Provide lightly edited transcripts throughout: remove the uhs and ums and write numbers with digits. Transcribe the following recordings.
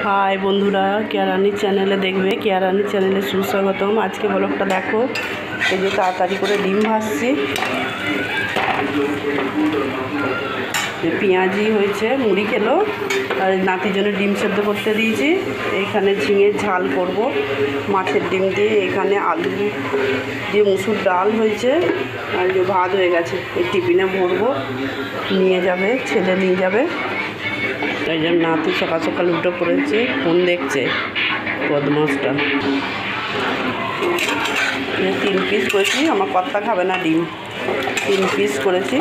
High বন্ধুরা, কেয়ারানির চ্যানেলে দেখবে। কেয়ারানির চ্যানেলে সুস্বাগতম। আজকে ব্লগটা দেখো। এই যে তাড়াতাড়ি করে ডিম ভাজছি, পেঁয়াজি হয়েছে, মুড়ি খেলো, আর নাতির জন্য ডিম সেদ্ধ করতে দিয়েছি। এইখানে ঝিঙের ঝাল করব মাছের ডিম দিয়ে। এখানে আলু দিয়ে মুসুর ডাল হয়েছে, আর যে ভাত হয়ে গেছে। এই টিফিনে ভরবো, নিয়ে যাবে, ছেলে নিয়ে যাবে। এই জন্য নাতি সকাল সকাল উঠে পড়েছে, ফোন দেখছে বদমাসটা। 3 পিস করেছি, আমার কর্তা খাবে না ডিম, 3 পিস করেছি।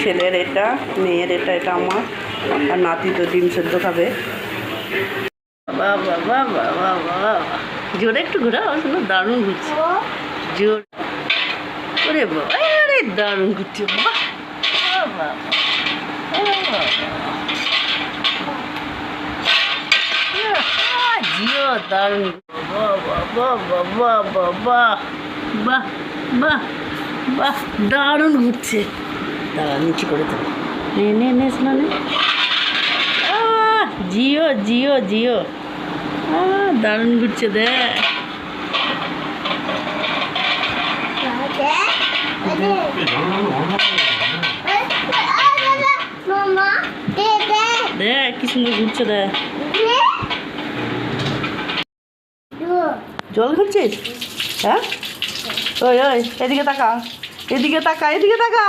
ছেলের এটা, মেয়ের এটা, এটা আমার, আর নাতি তো ডিম সেদ্ধ খাবে। বাবা বাবা বাবা, জোরে একটু ঘোরাও, শোনো, দারুণ ঘুরছে, জোর। ওরে বাবা, আরে দারুণ ঘুরছে, বাবা বাবা, জিও দারুণ, বাবা বাবা বাবা, বাহ বাহ বাহ বাহ, দারুণ ঘুরছে। দাঁড়া, নিচে করে দেবো, নে নে নে শোনা, নে। জিও জিও জিও, দারুণ ঘুরছে, দেখ। দেখ কি সুন্দর ঘুরছে, দেখ। জল খাচ্ছিস? হ্যাঁ, ওই ওই, এদিকে তাকা, এদিকে তাকা, এদিকে তাকা।